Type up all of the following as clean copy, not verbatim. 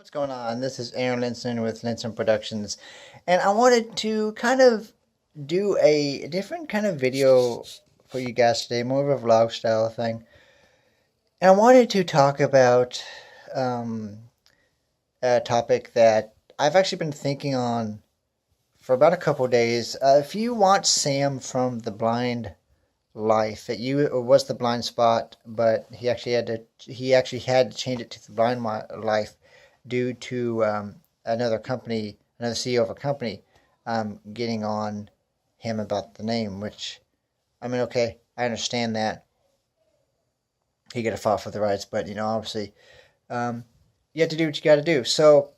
What's going on? This is Aaron Linson with Linson Productions, and I wanted to kind of do a different kind of video for you guys today, more of a vlog style thing. And I wanted to talk about um, a topic that I've actually been thinking on for about a couple days. If you watch Sam from The Blind Life, it was The Blind Spot, but he actually had to change it to The Blind Life due to another company, another CEO of a company, getting on him about the name. Which, I mean, okay, I understand that he got to file for the rights, but obviously, um, you have to do what you got to do. So,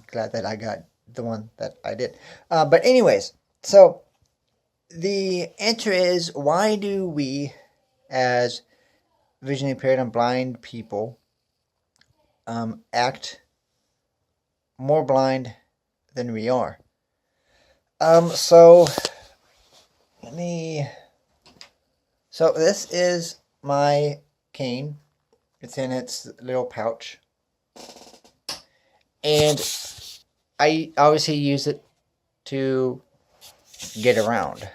glad that I got the one that I did. But anyways, so the answer is, why do we, as visually impaired and blind people, act more blind than we are? So let me. So this is my cane. It's in its little pouch, and I obviously use it to get around.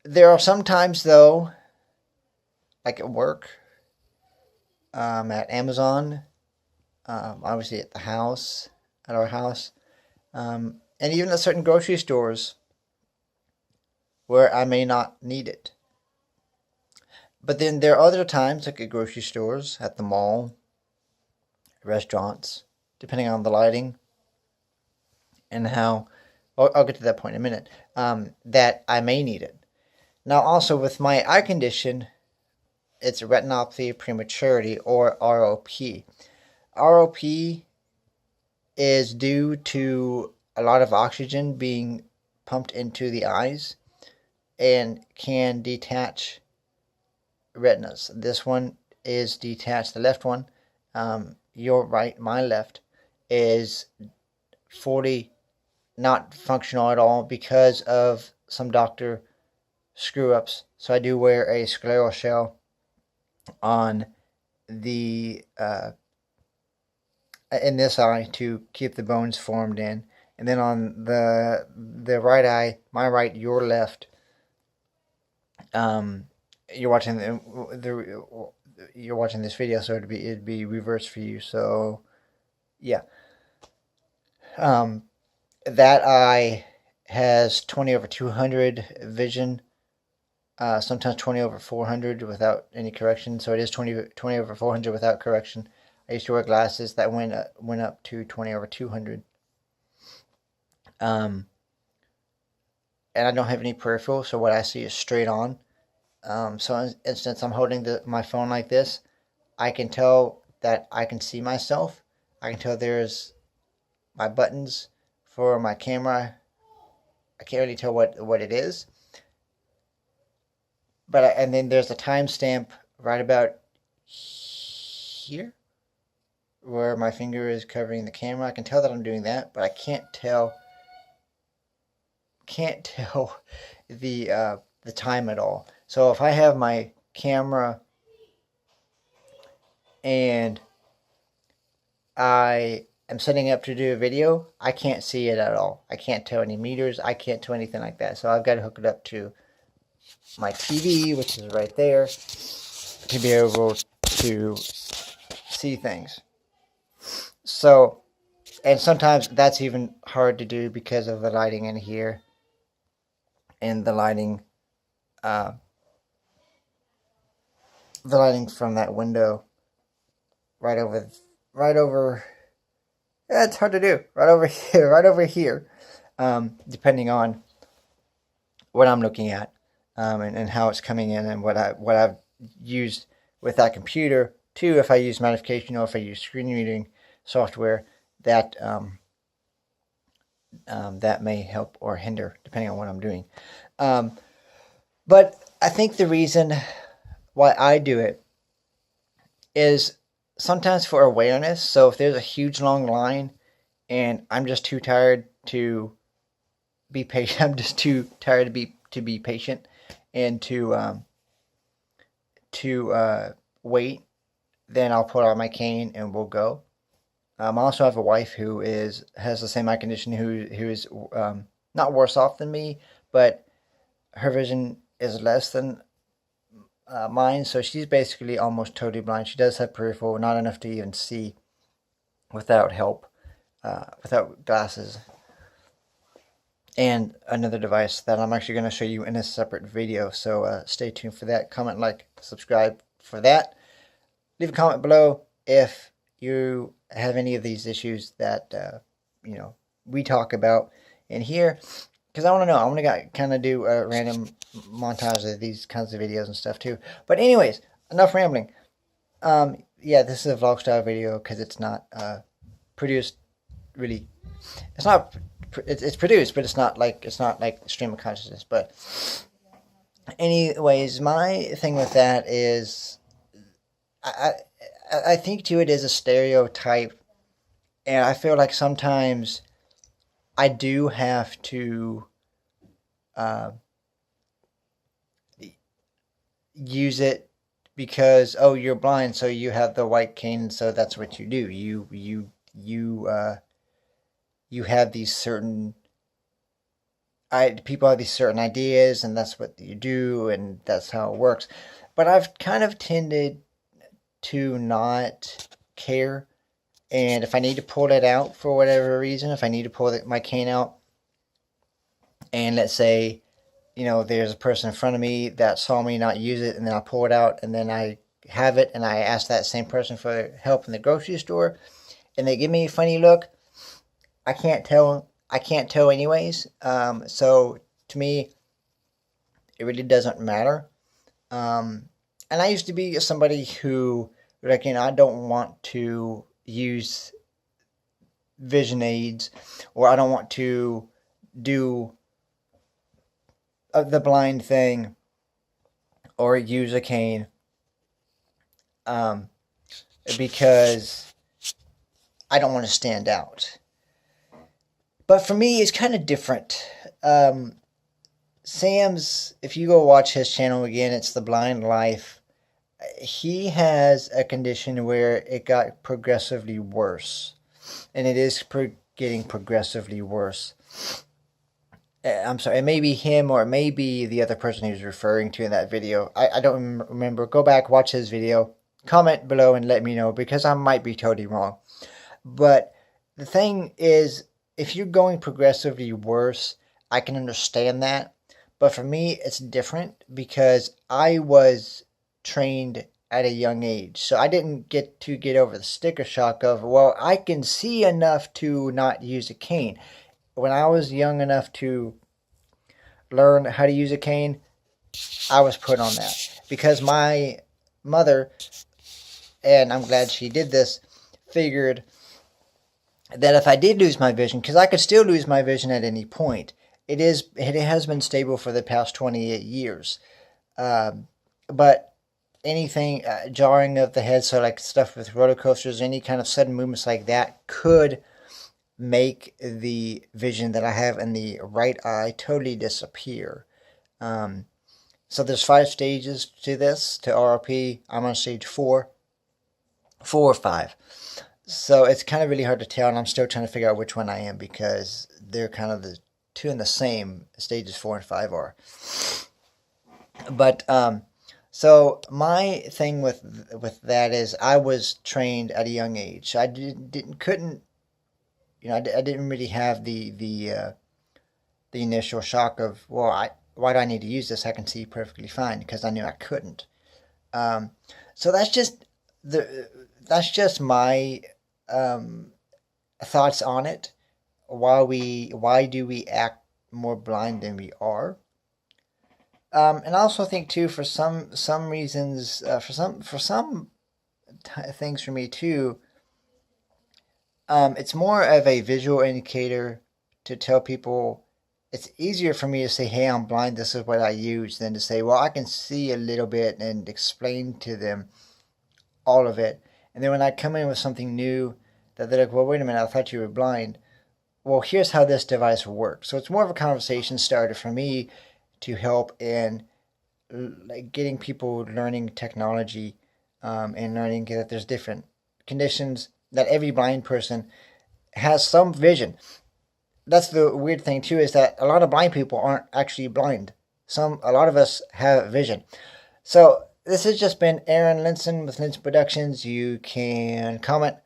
There are some times, though, like at work, at Amazon, obviously at the house, at our house, and even at certain grocery stores where I may not need it. But then there are other times, like at grocery stores, at the mall, restaurants, depending on the lighting and how. I'll get to that point in a minute. That I may need it. Now, also with my eye condition, it's retinopathy prematurity, or ROP. ROP is due to a lot of oxygen being pumped into the eyes and can detach retinas. This one is detached. The left one, your right, my left, is 40 not functional at all because of some doctor screw ups. So I do wear a scleral shell on the in this eye to keep the bones formed in, and then on the right eye, my right, your left. You're watching you're watching this video, so it'd be reversed for you. So yeah, that eye has 20/200 vision. Sometimes 20/400 without any correction. So it is 20/400 without correction. I used to wear glasses that went up to 20/200. And I don't have any peripheral, so what I see is straight on. So in instance, I'm holding my phone like this. I can tell that I can see myself. I can tell there's my buttons for my camera. I can't really tell what it is. But and then there's a timestamp right about here where my finger is covering the camera. I can tell that I'm doing that, but I can't tell the time at all. So if I have my camera and I am setting up to do a video, I can't see it at all. I can't tell any meters. I can't tell anything like that. So I've got to hook it up to my TV, which is right there, to be able to see things. So, and sometimes that's even hard to do because of the lighting in here and the lighting from that window right over. Yeah, it's hard to do. Right over here, right over here, depending on what I'm looking at, and how it's coming in, and what I've used with that computer too. If I use magnification or if I use screen reading software, that that may help or hinder depending on what I'm doing. But I think the reason why I do it is sometimes for awareness. So if there's a huge long line and I'm just too tired to be patient, I'm just too tired to be patient and to wait, then I'll pull out my cane and we'll go. I also have a wife who has the same eye condition, who is not worse off than me, but her vision is less than mine, so she's basically almost totally blind. She does have peripheral, not enough to even see without help, without glasses. And another device that I'm actually going to show you in a separate video, so stay tuned for that. Comment, like, subscribe for that. Leave a comment below if you have any of these issues that we talk about in here, because I want to know. I want to kind of do a random montage of these kinds of videos and stuff too. But anyways, enough rambling. Yeah, this is a vlog style video because it's not produced really. It's not. It's produced, but it's not like stream of consciousness. But anyways, my thing with that is, I think too it is a stereotype, and I feel like sometimes I do have to use it because, oh, you're blind, so you have the white cane, so that's what you do. You have these certain people have these certain ideas, and that's what you do, and that's how it works. But I've kind of tended to not care, and if I need to pull it out for whatever reason, if I need to pull my cane out, and let's say, there's a person in front of me that saw me not use it, and then I pull it out, and then I have it, and I ask that same person for help in the grocery store, and they give me a funny look, I can't tell anyways. So to me, it really doesn't matter. And I used to be somebody who, I don't want to use vision aids, or I don't want to do the blind thing or use a cane, because I don't want to stand out. But for me, it's kind of different. Sam's, if you go watch his channel again, it's The Blind Life. He has a condition where it got progressively worse. And it is getting progressively worse. I'm sorry, it may be him or it may be the other person he was referring to in that video. I don't remember. Go back, watch his video. Comment below and let me know, because I might be totally wrong. But the thing is, if you're going progressively worse, I can understand that. But for me, it's different because I was trained at a young age. So I didn't get over the sticker shock of, well, I can see enough to not use a cane. When I was young enough to learn how to use a cane, I was put on that. Because my mother, and I'm glad she did this, figured that if I did lose my vision, because I could still lose my vision at any point, it has been stable for the past 28 years. But anything jarring of the head, so like stuff with roller coasters, any kind of sudden movements like that, could make the vision that I have in the right eye totally disappear. So there's 5 stages to this, to RRP. I'm on stage 4 or 5. So it's kind of really hard to tell, and I'm still trying to figure out which one I am, because they're kind of the two in the same. Stages 4 and 5 are. But so my thing with that is, I was trained at a young age. So I couldn't I didn't really have the initial shock of, well, why do I need to use this? I can see perfectly fine, because I knew I couldn't. So that's just my thoughts on it. Why do we act more blind than we are? And I also think too, for some reasons, for some things for me too, it's more of a visual indicator to tell people. It's easier for me to say, hey, I'm blind, this is what I use, than to say, well, I can see a little bit, and explain to them all of it. And then when I come in with something new, that they're like, well, wait a minute, I thought you were blind. Well, here's how this device works. So it's more of a conversation starter for me to help in getting people learning technology and learning that there's different conditions, that every blind person has some vision. That's the weird thing too, is that a lot of blind people aren't actually blind. A lot of us have vision. So this has just been Aaron Linson with Linson Productions. You can comment,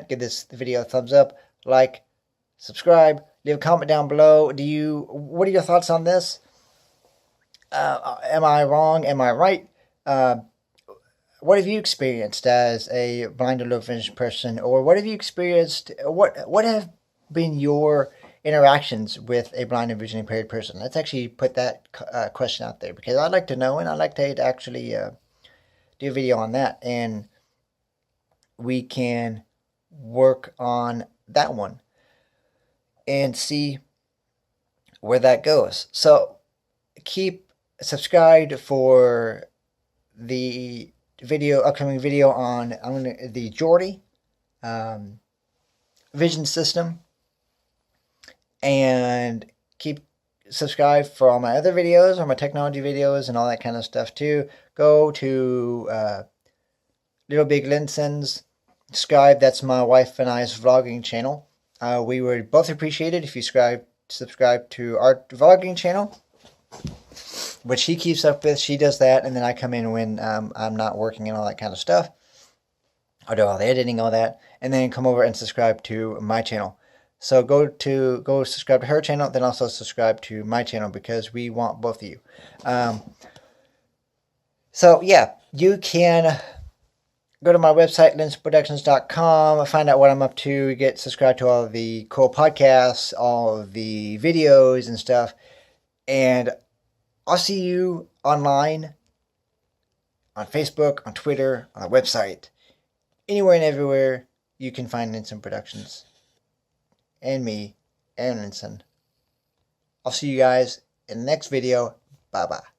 give this video a thumbs up, like, subscribe, leave a comment down below. What are your thoughts on this? Am I wrong? Am I right? What have you experienced as a blind or low vision person, or what have you experienced? What have been your interactions with a blind and vision impaired person? Let's actually put that question out there, because I'd like to know, and I'd like to actually do a video on that, and we can work on that one and see where that goes. So keep subscribed for the upcoming video on the Geordie vision system, and keep subscribed for all my other videos, or my technology videos and all that kind of stuff too. Go to Little Big Linson's, subscribe. That's my wife and I's vlogging channel. We would both appreciate it if you subscribe to our vlogging channel, which she keeps up with. She does that, and then I come in when I'm not working and all that kind of stuff. I'll do all the editing, all that, and then come over and subscribe to my channel. So go subscribe to her channel, then also subscribe to my channel, because we want both of you. So yeah, you can go to my website, linsonproductions.com, find out what I'm up to, get subscribed to all of the cool podcasts, all of the videos and stuff, and I'll see you online, on Facebook, on Twitter, on the website, anywhere and everywhere you can find Linson Productions. And me, Aaron Linson. I'll see you guys in the next video. Bye-bye.